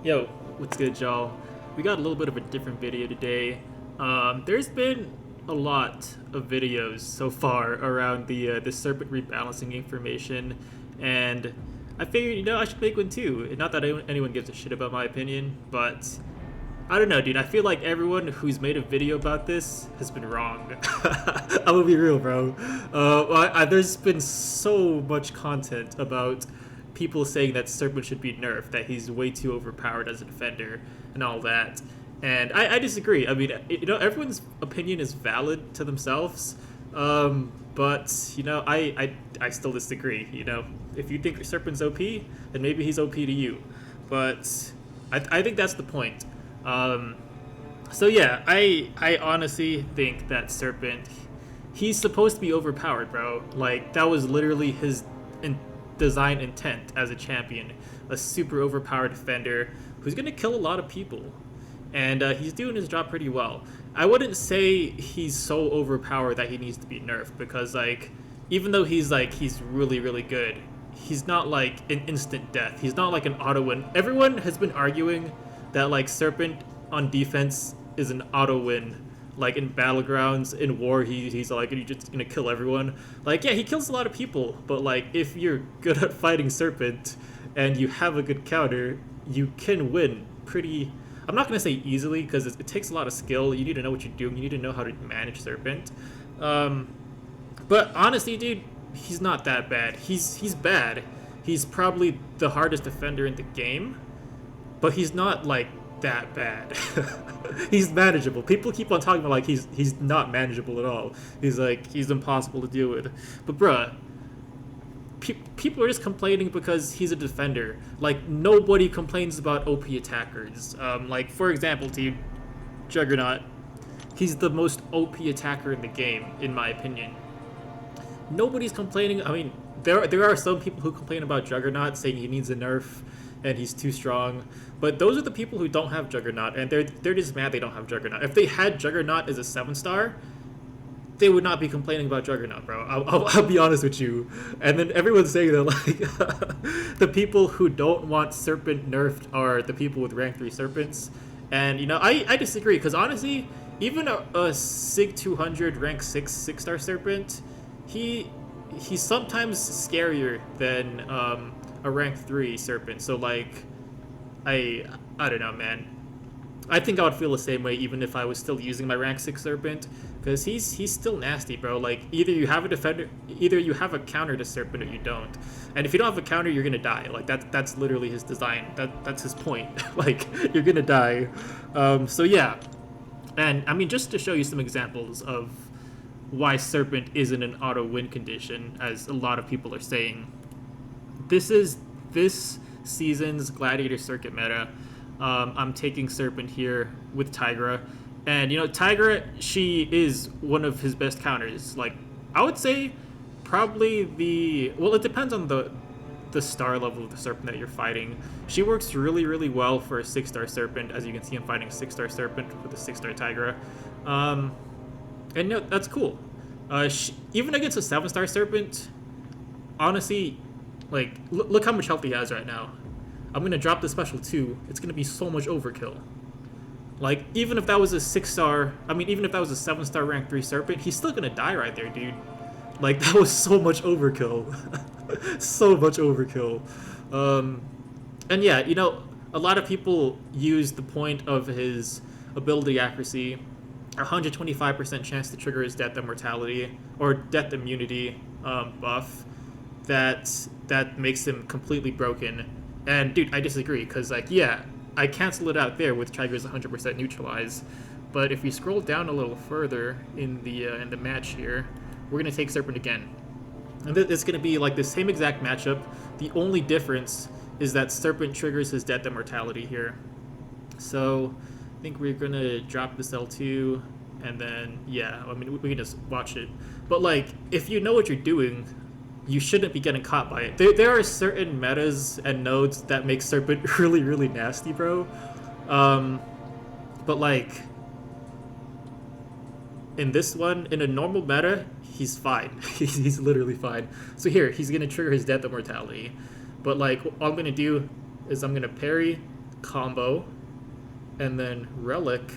Yo, what's good, y'all? We got a little bit of a different video today. There's been a lot of videos so far around the Serpent rebalancing information, and I figured, I should make one too. Not that anyone gives a shit about my opinion, but I don't know, dude. I feel like everyone who's made a video about this has been wrong. I'm gonna be real, bro. There's been so much content about people saying that Serpent should be nerfed, that he's way too overpowered as a defender, and all that. And I disagree. I mean, everyone's opinion is valid to themselves, but I still disagree. If you think Serpent's OP, then maybe he's OP to you. But I think that's the point. Um, so yeah, I honestly think that Serpent, he's supposed to be overpowered, bro. Like that was literally his design intent as a champion, a super overpowered defender who's gonna kill a lot of people, and he's doing his job pretty well. I wouldn't say he's so overpowered that he needs to be nerfed because even though he's really good, he's not like an instant death. He's not like an auto win. Everyone has been arguing that Serpent on defense is an auto win. Like in battlegrounds, in war, he's like he's just gonna kill everyone. Yeah, he kills a lot of people, but if you're good at fighting Serpent and you have a good counter, you can win pretty. I'm not gonna say easily because it takes a lot of skill. You need to know what you're doing. You need to know how to manage Serpent. But honestly, dude, he's not that bad. He's bad. He's probably the hardest defender in the game, but he's not that bad. He's manageable. People keep on talking about he's not manageable at all. He's impossible to deal with. But bruh, people are just complaining because he's a defender. Nobody complains about OP attackers. For example, to Juggernaut, he's the most OP attacker in the game, in my opinion. Nobody's complaining. I mean, there are some people who complain about Juggernaut, saying he needs a nerf and he's too strong. But those are the people who don't have Juggernaut, and they're just mad they don't have Juggernaut. If they had Juggernaut as a 7-star, they would not be complaining about Juggernaut, bro. I'll be honest with you. And then everyone's saying that the people who don't want Serpent nerfed are the people with rank 3 Serpents. And I disagree because honestly, even a Sig 200 rank 6 star Serpent, he's sometimes scarier than a rank 3 Serpent. So I don't know, man. I think I would feel the same way even if I was still using my rank 6 Serpent, because he's still nasty, bro. Either you have a defender, either you have a counter to Serpent, or you don't. And if you don't have a counter, you're gonna die. That's literally his design. That's his point. You're gonna die. So yeah, and I mean, just to show you some examples of why Serpent isn't an auto win condition, as a lot of people are saying. This is this season's Gladiator circuit meta. I'm taking Serpent here with Tigra. And, Tigra, she is one of his best counters. I would say probably it depends on the star level of the Serpent that you're fighting. She works really well for a 6-star Serpent. As you can see, I'm fighting a 6-star Serpent with a 6-star Tigra. And that's cool. Even against a 7-star Serpent, honestly, look how much health he has right now. I'm gonna drop the special 2. It's gonna be so much overkill. Even if that was a 6-star, even if that was a 7-star rank 3 Serpent, he's still gonna die right there, dude. That was so much overkill. So much overkill. And yeah, a lot of people use the point of his ability accuracy, 125% chance to trigger his death immortality, or death immunity buff, that makes him completely broken. And dude, I disagree, because yeah, I cancel it out there with Tiger's 100% neutralize. But if we scroll down a little further in the match here, we're gonna take Serpent again, and it's gonna be the same exact matchup. The only difference is that Serpent triggers his death immortality here. So I think we're gonna drop this L2, and then yeah, I mean we can just watch it. But if you know what you're doing, you shouldn't be getting caught by it. There are certain metas and nodes that make Serpent really nasty, bro. But in this one, in a normal meta, he's fine. he's literally fine. So here, he's gonna trigger his death immortality. But all I'm gonna do is I'm gonna parry, combo, and then relic,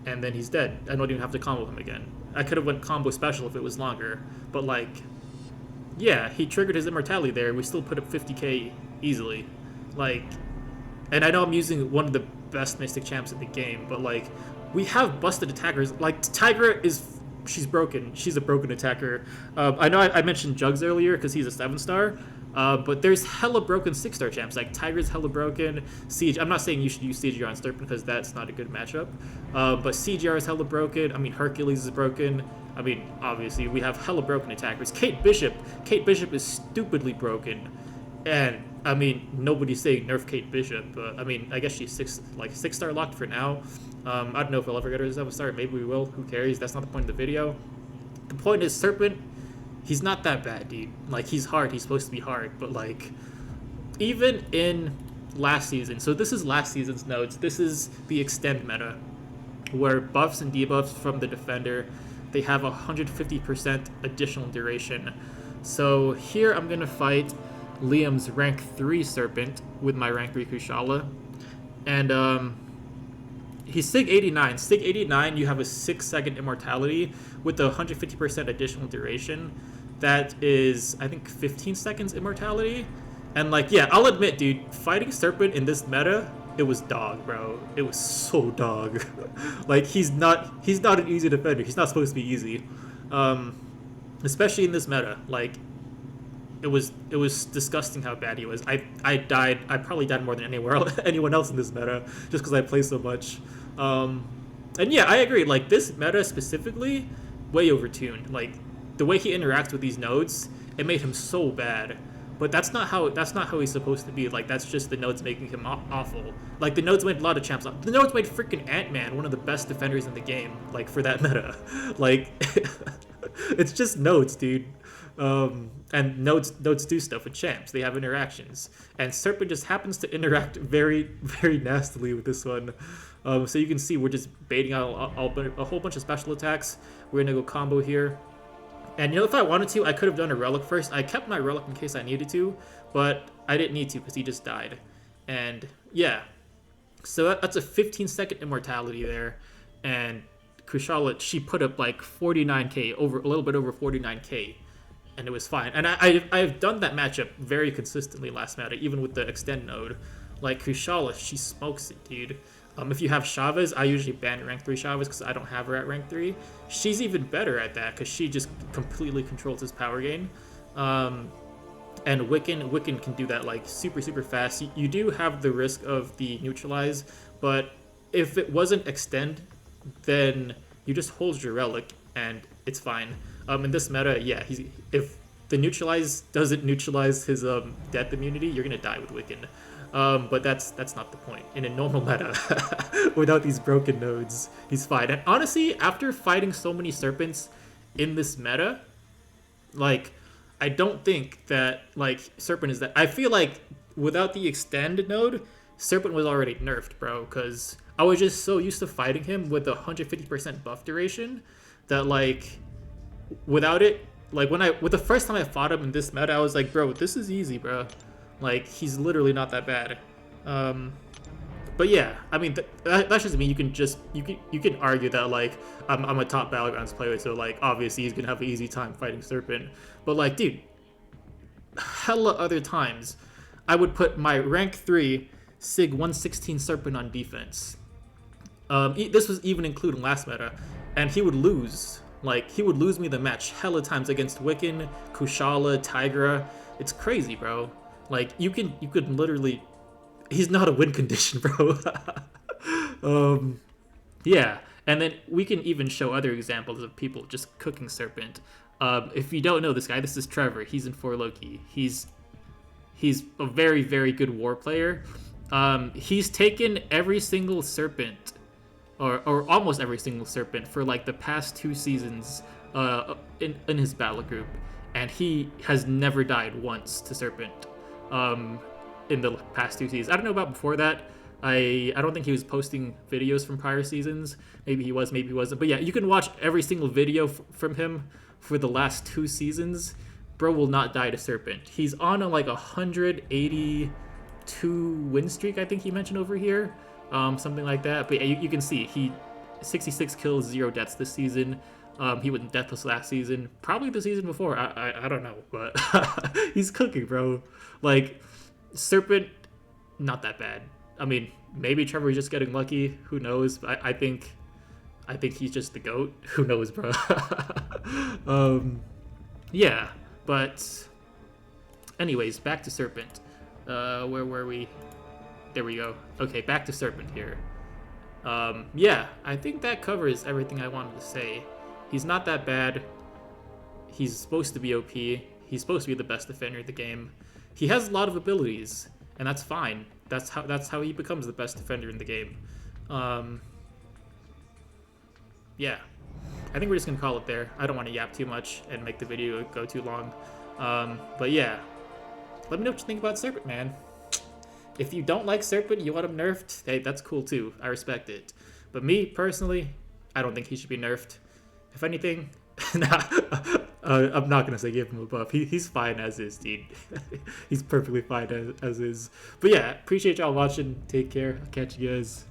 and then he's dead. I don't even have to combo him again. I could have went combo special if it was longer, but like, yeah, he triggered his immortality there. We still put up 50k easily. Like, and I know I'm using one of the best Mystic champs in the game, but like, we have busted attackers. Like, Tigra is, she's broken. She's a broken attacker. I know I mentioned Jugs earlier because he's a 7-star, but there's hella broken 6-star champs. Like, Tigra's hella broken. Siege, I'm not saying you should use CGR on Serpent because that's not a good matchup, but CGR is hella broken. I mean, Hercules is broken. I mean, obviously, we have hella broken attackers. Kate Bishop is stupidly broken. And, I mean, nobody's saying nerf Kate Bishop, but, I mean, I guess she's 6-star locked for now. I don't know if we'll ever get her to 7-star. Maybe we will. Who cares? That's not the point of the video. The point is, Serpent, he's not that bad, dude. Like, he's hard. He's supposed to be hard. But, like, even in last season, so this is last season's notes. This is the extend meta, where buffs and debuffs from the defender, they have 150% additional duration. So here I'm going to fight Liam's rank 3 Serpent with my rank 3 Kushala. And he's Sig 89. Sig 89, you have a 6-second immortality with the 150% additional duration. That is, I think, 15 seconds immortality. And like, yeah, I'll admit, dude, fighting Serpent in this meta, it was dog, bro. It was so dog. Like, he's not an easy defender. He's not supposed to be easy. Especially in this meta. Like, it was disgusting how bad he was. I probably died more than anyone else in this meta just because I play so much. And yeah, I agree. Like, this meta specifically, way overtuned. Like, the way he interacts with these nodes, it made him so bad. But that's not how he's supposed to be. Like, that's just the nodes making him awful. Like, the nodes made a lot of champs. The nodes made freaking Ant-Man one of the best defenders in the game. Like, for that meta, like, it's just nodes, dude. And nodes do stuff with champs. They have interactions, and Serpent just happens to interact very, very nastily with this one. So you can see we're just baiting out a whole bunch of special attacks. We're gonna go combo here. And, you know, if I wanted to, I could have done a relic first. I kept my relic in case I needed to, but I didn't need to because he just died. And, yeah. So that's a 15-second immortality there. And Kushala, she put up like 49k, a little bit over 49k. And it was fine. And I've done that matchup very consistently last meta, even with the extend node. Like, Kushala, she smokes it, dude. If you have Chavez, I usually ban rank 3 Chavez because I don't have her at rank 3. She's even better at that because she just completely controls his power gain. And Wiccan can do that like super, super fast. You do have the risk of the neutralize, but if it wasn't extend, then you just hold your relic and it's fine. In this meta, yeah, if the neutralize doesn't neutralize his death immunity, you're gonna die with Wiccan. But that's not the point. In a normal meta, without these broken nodes, he's fine. And honestly, after fighting so many Serpents in this meta, like, I don't think that, like, Serpent is that. I feel like without the extend node, Serpent was already nerfed, bro, because I was just so used to fighting him with 150% buff duration that, like, without it, like, with the first time I fought him in this meta, I was like, bro, this is easy, bro. Like, he's literally not that bad. But yeah, I mean, that's just me. You can argue that, like, I'm a top Battlegrounds player, so, like, obviously he's gonna have an easy time fighting Serpent. But, like, dude, hella other times, I would put my rank 3 Sig 116 Serpent on defense. This was even including last meta, and he would lose. Like, he would lose me the match hella times against Wiccan, Kushala, Tigra. It's crazy, bro. Like, you could literally, he's not a win condition, bro. Yeah, and then we can even show other examples of people just cooking Serpent. If you don't know this guy, this is Trevor. He's in 4 Loki. He's a very, very good war player. He's taken every single Serpent, or almost every single Serpent, for like the past 2 seasons in his battle group, and he has never died once to Serpent. In the past 2 seasons. I don't know about before that. I don't think he was posting videos from prior seasons. Maybe he was, maybe he wasn't. But yeah, you can watch every single video from him for the last 2 seasons. Bro will not die to Serpent. He's on a like 180 2-win streak, I think he mentioned over here, something like that. But you can see he 66 kills, 0 deaths this season. He went deathless last season, probably the season before. I don't know, but he's cooking, bro. Like Serpent, not that bad. I mean, maybe Trevor's just getting lucky. Who knows? I think he's just the GOAT. Who knows, bro? Yeah, but anyways, back to Serpent. Where were we? There we go. Okay, back to Serpent here. Yeah, I think that covers everything I wanted to say. He's not that bad. He's supposed to be OP. He's supposed to be the best defender in the game. He has a lot of abilities, and that's fine. That's how he becomes the best defender in the game. Yeah, I think we're just gonna call it there. I don't want to yap too much and make the video go too long. But yeah, let me know what you think about Serpent, man. If you don't like Serpent, you want him nerfed, hey, that's cool too. I respect it. But me, personally, I don't think he should be nerfed. If anything, I'm not going to say give him a buff. He's fine as is, dude. He's perfectly fine as is. But yeah, appreciate y'all watching. Take care. I'll catch you guys.